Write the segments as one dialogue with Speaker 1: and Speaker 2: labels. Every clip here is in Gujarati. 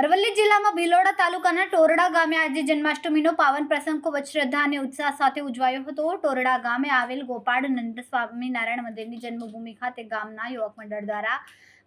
Speaker 1: અરવલ્લી જિલ્લામાં ભિલોડા તાલુકાના ટોરડા ગામે આજે જન્માષ્ટમીનો પાવન પ્રસંગ ખૂબ જ શ્રદ્ધા અને ઉત્સાહ સાથે ઉજવાયો હતો। ટોરડા ગામે આવેલ ગોપાળાનંદ સ્વામિનારાયણ મંદિરની જન્મભૂમિ ખાતે ગામના યુવક મંડળ દ્વારા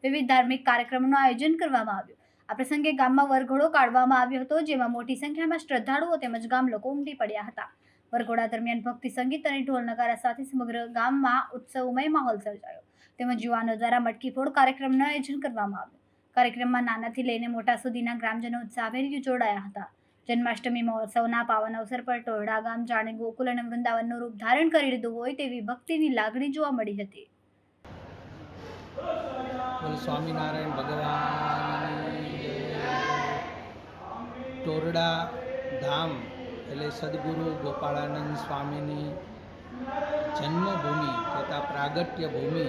Speaker 1: વિવિધ ધાર્મિક કાર્યક્રમોનું આયોજન કરવામાં આવ્યું। આ પ્રસંગે ગામમાં વરઘોડો કાઢવામાં આવ્યો હતો, જેમાં મોટી સંખ્યામાં શ્રદ્ધાળુઓ તેમજ ગામ લોકો ઉમટી પડ્યા હતા। વરઘોડા દરમિયાન ભક્તિ સંગીત અને ઢોલ નગારા સાથે સમગ્ર ગામમાં ઉત્સવમય માહોલ સર્જાયો, તેમજ યુવાનો દ્વારા મટકી ફોડ કાર્યક્રમનું આયોજન કરવામાં આવ્યું। કાર્યક્રમમાં નાનાથી લઈને મોટા સુધીના ગ્રામજનો ઉત્સાહભેર જોડાયા હતા। જન્માષ્ટમી મહોત્સવના પાવન અવસર પર ટોરડા ગામ જાણે ગોકુલ અને વૃંદાવનનું રૂપ ધારણ કરી લીધું હોય તેવી ભક્તિની લાગણી જોવા મળી હતી।
Speaker 2: સ્વામિનારાયણ ભગવાન ટોરડા ધામ એટલે સદગુરુ ગોપાળાનંદ સ્વામીની જન્મભૂમિ તથા પ્રાગટ્ય ભૂમિ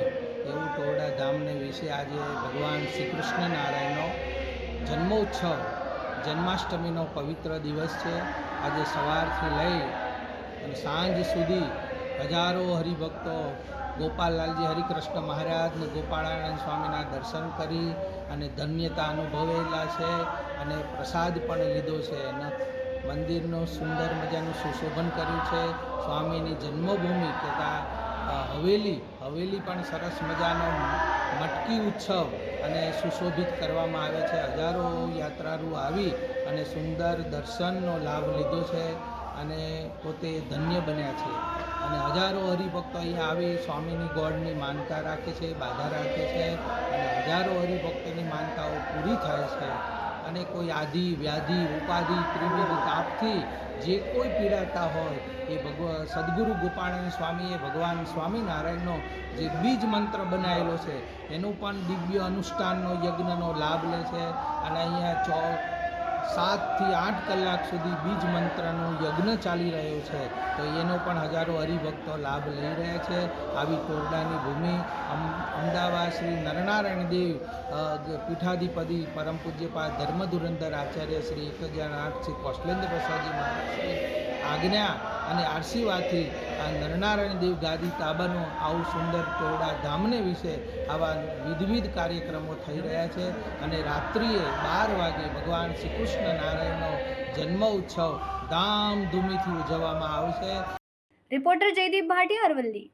Speaker 2: એવું ટોરડા ધામને વિશે આજે ભગવાન શ્રી કૃષ્ણ નારાયણનો જન્મોત્સવ જન્માષ્ટમીનો પવિત્ર દિવસ છે। આજે સવારથી લઈ અને સાંજ સુધી હજારો હરિભક્તો ગોપાલલાલજી હરિકૃષ્ણ મહારાજ અને ગોપાળાનંદ સ્વામીના દર્શન કરી અને ધન્યતા અનુભવેલા છે અને પ્રસાદ પણ લીધો છે અને મંદિરનું સુંદર મજાનું સુશોભન કર્યું છે। સ્વામીની જન્મભૂમિ તથા હવેલી પણ સરસ મજાનો મટકી ઉત્સવ અને સુશોભિત કરવામાં આવે છે। હજારો યાત્રાળુ આવી અને સુંદર દર્શનનો લાભ લીધો છે અને પોતે ધન્ય બન્યા છે અને હજારો હરિભક્તો અહીંયા આવી સ્વામીની ગોળની માનતા રાખે છે, બાધા રાખે છે અને હજારો હરિભક્તોની માનતાઓ પૂરી થાય છે અને કોઈ આદિ વ્યાધિ ઉપાધિ ત્રિવિધ તાપથી જે કોઈ પીડાતા હોય એ સદગુરુ ગોપાળાનંદ સ્વામીએ ભગવાન સ્વામિનારાયણનો જે બીજ મંત્ર બનાવેલો છે એનું પણ દિવ્ય અનુષ્ઠાનનો યજ્ઞનો લાભ લે છે અને અહીંયા 7 થી 8 કલાક સુધી બીજ મંત્રનો યજ્ઞ ચાલી રહ્યો છે, તો એનો પણ હજારો હરિભક્તો લાભ લઈ રહ્યા છે। આવી ટોરડાની ભૂમિ અમદાવાદ શ્રી નરનારાયણ દેવ પીઠાધિપતિ પરમ પૂજ્યપાદ ધર્મધુરંધર આચાર્ય શ્રી 1008 શ્રી કૌશલેન્દ્ર પ્રસાદજી મહારાજની આજ્ઞા અને આશીર્વાદથી આ નરનારાયણ દેવ ગાદી તાબાનો આવું સુંદર ટોરડા ધામને વિશે આવા વિવિધ કાર્યક્રમો થઈ રહ્યા છે અને રાત્રિએ 12 વાગે ભગવાન શ્રી કૃષ્ણ નારાયણનો જન્મ ઉત્સવ ધામધૂમીથી ઉજવવામાં આવશે।
Speaker 1: રિપોર્ટર જયદીપ ભાટિયા, અરવલ્લી।